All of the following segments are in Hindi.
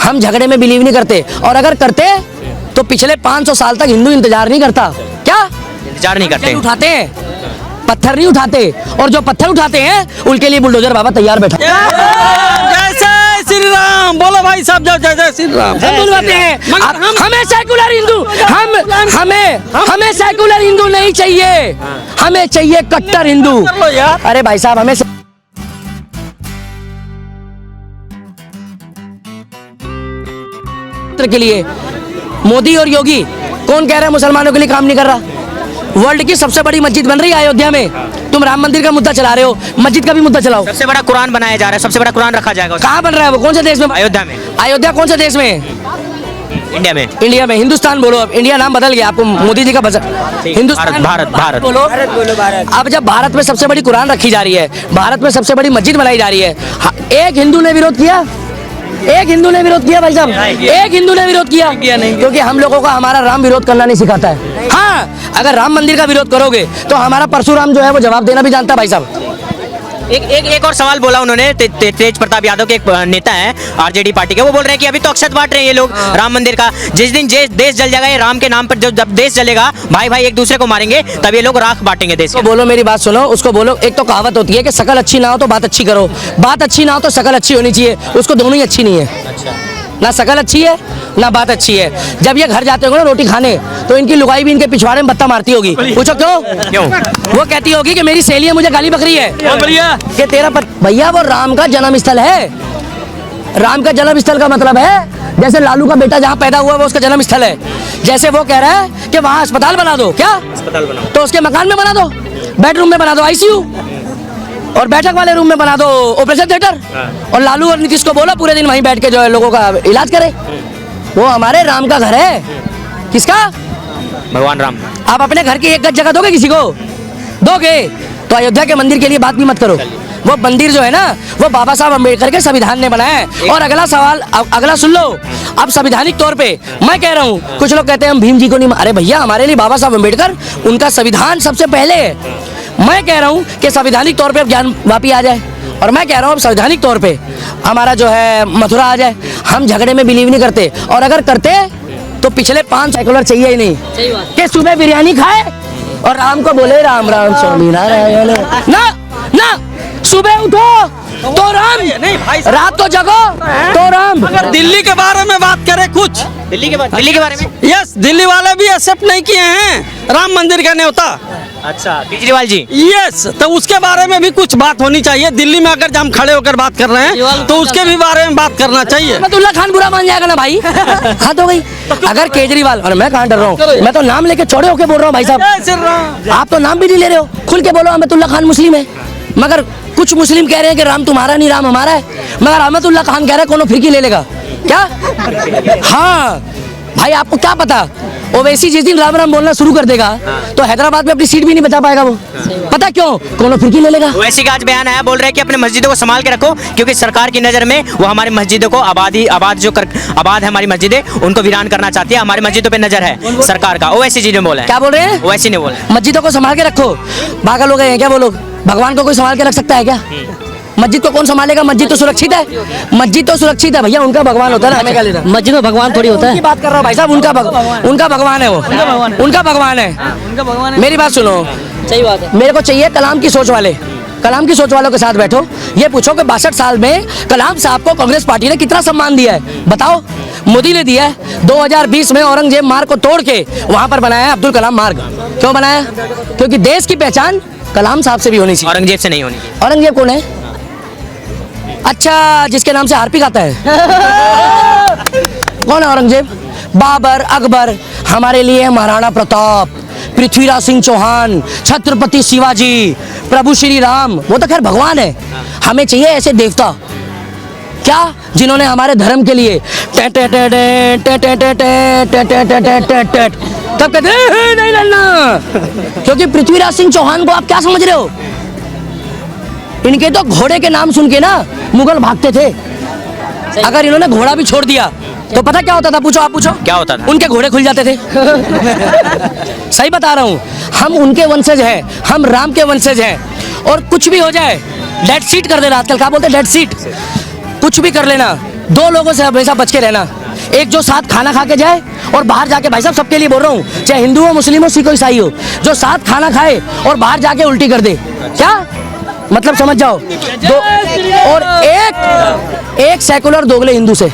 हम झगड़े में बिलीव नहीं करते, और अगर करते तो पिछले 500 साल तक हिंदू इंतजार नहीं करता। क्या इंतजार नहीं करते? उठाते हैं, पत्थर नहीं उठाते, और जो पत्थर उठाते हैं उनके लिए बुलडोजर बाबा तैयार बैठा। जय श्री राम बोलो भाई साहब, जय जय श्री राम बुलवाते हैं। हमें सेकुलर हिंदू, हमें सेकुलर हिंदू नहीं चाहिए, हमें चाहिए कट्टर हिंदू। अरे भाई साहब, हमें के लिए मोदी और योगी कौन कह रहा है मुसलमानों के लिए काम नहीं कर रहा? वर्ल्ड की सबसे बड़ी मस्जिद बन रही है अयोध्या में, तुम राम मंदिर का मुद्दा चला रहे हो, मस्जिद का भी मुद्दा चलाओ। सबसे बड़ा कुरान बनाया जा रहा है, सबसे बड़ा कुरान रखा जाएगा। कहाँ बन रहा है वो? कौन से देश में? अयोध्या में। अयोध्या कौन से देश में? इंडिया में। इंडिया में। हिंदुस्तान बोलो, अब इंडिया नाम बदल गया, आपको मोदी जी का हिंदुस्तान। भारत बोलो। अब जब भारत में सबसे बड़ी कुरान रखी जा रही है, भारत में सबसे बड़ी मस्जिद बनाई जा रही है, एक हिंदू ने विरोध किया? एक हिंदू ने विरोध किया भाई साहब? एक हिंदू ने विरोध किया नहीं, क्योंकि हम लोगों को हमारा राम विरोध करना नहीं सिखाता है। हाँ, अगर राम मंदिर का विरोध करोगे तो हमारा परशुराम जो है वो जवाब देना भी जानता है भाई साहब। एक और सवाल बोला उन्होंने, तेज प्रताप यादव के एक नेता है आरजेडी पार्टी के, वो बोल रहे हैं कि अभी तो अक्षत बांट रहे हैं ये लोग राम मंदिर का, जिस दिन देश जल जाएगा, ये राम के नाम पर जब देश जलेगा, भाई भाई एक दूसरे को मारेंगे, तब ये लोग राख बांटेंगे देश। बोलो, मेरी बात सुनो, उसको बोलो। एक तो कहावत होती है कि शकल अच्छी ना हो तो बात अच्छी करो, बात अच्छी ना हो तो शकल अच्छी होनी चाहिए, उसको दोनों ही अच्छी नहीं है। ना शकल अच्छी है ना बात अच्छी है। जब ये घर जाते होंगे ना रोटी खाने, तो इनकी लुगाई भी इनके पिछवाड़े में बत्ता मारती होगी। पूछो क्यों? वो कहती होगी कि मेरी सहेली मुझे गाली बकरी है कि तेरा भैया वो राम का जन्म स्थल है। राम का जन्म स्थल का मतलब है जैसे लालू का बेटा जहाँ पैदा हुआ वो उसका जन्म स्थल है। जैसे वो कह रहा है कि वहाँ अस्पताल बना दो, क्या अस्पताल बनाओ, तो उसके मकान में बना दो, बेडरूम में बना दो आईसीयू, और बैठक वाले रूम में बना दो ऑपरेशन थिएटर, और लालू और नीतीश को बोलो पूरे दिन वहीं बैठ के जो है लोगों का इलाज करे। वो हमारे राम का घर है। किसका? भगवान राम। आप अपने घर की एक गज जगह दोगे किसी को? दोगे? तो अयोध्या के मंदिर के लिए बात भी मत करो। वो मंदिर जो है ना, वो बाबा साहब अम्बेडकर के संविधान ने बनाया है। और अगला सवाल, अगला सुन लो। अब संवैधानिक तौर पे मैं कह रहा हूँ, कुछ लोग कहते हैं हम भीम जी को नहीं, अरे भैया हमारे लिए बाबा साहब अम्बेडकर, उनका संविधान सबसे पहले है। मैं कह रहा हूँ कि संवैधानिक तौर पे अब ज्ञान वापी आ जाए, और मैं कह रहा हूँ संवैधानिक तौर पे हमारा जो है मथुरा आ जाए। हम झगड़े में बिलीव नहीं करते, और अगर करते तो पिछले 5 सेकुलर चाहिए ही नहीं कि सुबह बिरयानी खाए और राम को बोले राम राम स्वामी नारायण। ना ना, सुबह उठो तो राम, रात को जगो तो राम। अगर दिल्ली के बारे में बात करें, कुछ दिल्ली के बारे में, यस, दिल्ली वाले भी एक्सेप्ट नहीं किए हैं राम मंदिर का न्योता। अच्छा, केजरीवाल जी। यस, तो उसके बारे में भी कुछ बात होनी चाहिए। दिल्ली में अगर हम खड़े होकर बात कर रहे हैं तो उसके भी बारे में बात करना चाहिए। रहमतुल्लाह खान बुरा मान जाएगा ना भाई। हाँ तो भाई, अगर केजरीवाल, और मैं कहाँ डर रहा हूँ, मैं तो नाम लेके छोड़े होके बोल रहा हूँ भाई साहब। आप तो नाम भी नहीं ले रहे हो, खुल के बोलो रहमतुल्लाह खान मुस्लिम है। मगर कुछ मुस्लिम कह रहे हैं कि राम तुम्हारा नहीं राम हमारा है, मगर रहमतुल्लाह खान कह रहे हैं कोनो फिरकी ले लेगा क्या? हाँ भाई, आपको क्या पता, ओवैसी जिस दिन राम राम बोलना शुरू कर देगा तो हैदराबाद में अपनी सीट भी नहीं बचा पाएगा वो। पता क्यों? कोनो फिरकी ले लेगा। ओवैसी का आज बयान आया, बोल रहे हैं कि अपने मस्जिदों को संभाल के रखो, क्योंकि सरकार की नजर में वो हमारी मस्जिदों को आबाद है हमारी मस्जिदें, उनको वीरान करना चाहती है। हमारी मस्जिदों पे नजर है सरकार का। ओवैसी जी ने बोला है। क्या बोल रहे हैं? ओवैसी ने बोला मस्जिदों को संभाल के रखो। पागल हो गए हैं क्या वो लोग? भगवान को कोई संभाल के रख सकता है क्या? मस्जिद को कौन संभालेगा? मस्जिद तो सुरक्षित है, मस्जिद तो सुरक्षित है भैया, उनका भगवान होता है ना, हमें क्या लेना? मस्जिद में भगवान थोड़ी होता है। बात कर रहा हूँ भाई साहब, उनका भगवान है वो, उनका भगवान है। मेरी बात सुनो, सही बात है। मेरे को चाहिए कलाम की सोच वाले, कलाम की सोच वालों के साथ बैठो, ये पूछो कि 62 साल में कलाम साहब को कांग्रेस पार्टी ने कितना सम्मान दिया है, बताओ। मोदी ने दिया है। 2020 में औरंगजेब मार्ग को तोड़ के वहां पर बनाया है अब्दुल कलाम मार्ग। क्यों बनाया? क्योंकि देश की पहचान कलाम साहब से भी होनी चाहिए, औरंगजेब से नहीं होनी। औरंगजेब कौन है? अच्छा, जिसके नाम से हार्पिक आता है। कौन है औरंगजेब? बाबर, अकबर। हमारे लिए महाराणा प्रताप, पृथ्वीराज सिंह चौहान, छत्रपति शिवाजी, प्रभु श्री राम, वो तो खैर भगवान है। हमें चाहिए ऐसे देवता, क्या, जिन्होंने हमारे धर्म के लिए तब कहते नहीं लड़ना। क्योंकि पृथ्वीराज सिंह चौहान को आप क्या समझ रहे हो? इनके तो घोड़े के नाम सुन के ना मुगल भागते थे। अगर इन्होंने घोड़ा भी छोड़ दिया तो पता क्या होता था? पूछो, आप पूछो क्या होता था? उनके घोड़े खुल जाते थे। सही बता रहा हूँ, हम उनके वंशज हैं, हम राम के वंशज हैं। और कुछ भी हो जाए, डेड सीट कर देना, आजकल क्या बोलते हैं, डेड सीट, कुछ भी कर लेना, दो लोगों से हमेशा बच के रहना, एक जो साथ खाना खा के जाए और बाहर जाके, भाई साहब सबके लिए बोल रहा हूँ, चाहे हिंदू हो, मुस्लिम हो, सिख हो, ईसाई हो, जो साथ खाना खाए और बाहर जाके उल्टी कर दे, क्या मतलब समझ जाओ। दो और एक सेकुलर दोगले हिंदू से,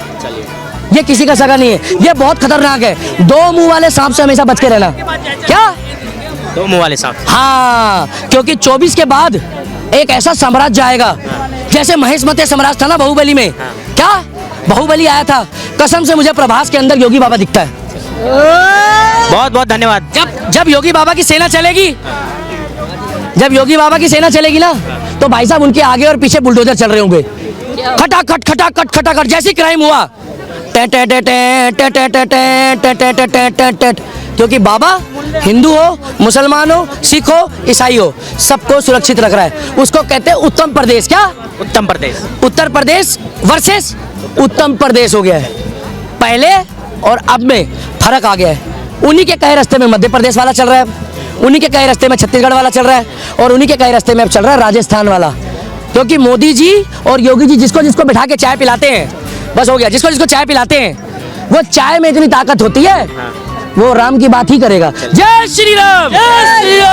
ये किसी का सगा नहीं है, ये बहुत खतरनाक है। दो मुंह वाले सांप से हमेशा बच के रहना। क्या? दो मुंह वाले सांप। हाँ, क्योंकि 24 के बाद एक ऐसा साम्राज्य आएगा, जैसे महेशमती साम्राज्य था ना बाहुबली में। क्या बाहुबली आया था, कसम से मुझे प्रभास के अंदर योगी बाबा दिखता है। बहुत बहुत धन्यवाद। जब योगी बाबा की सेना चलेगी, जब योगी बाबा की सेना चलेगी ना, तो भाई साहब उनके आगे और पीछे बुलडोजर चल रहे होंगे, खटाखट खटाखट खटाखट, जैसी क्राइम हुआ टे टे टे टे टे टे टे टे टे टे टे टे टे, क्योंकि बाबा हिंदू हो, मुसलमान हो, सिख हो, ईसाई हो, सबको सुरक्षित रख रहा है। उसको कहते हैं उत्तम प्रदेश। क्या? उत्तम प्रदेश। उत्तर प्रदेश वर्सेस उत्तम प्रदेश हो गया है। पहले और अब में फर्क आ गया है। उन्हीं के कहे रास्ते में मध्य प्रदेश वाला चल रहा है, उन्हीं के कहे रास्ते में छत्तीसगढ़ वाला चल रहा है, और उन्हीं के कहे रास्ते में अब चल रहा है राजस्थान वाला। क्योंकि मोदी जी और योगी जी जिसको जिसको बिठा के चाय पिलाते हैं, बस हो गया, जिसको जिसको चाय पिलाते हैं, वो चाय में इतनी ताकत होती है, वो राम की बात ही करेगा। जय श्री राम, जय श्री राम।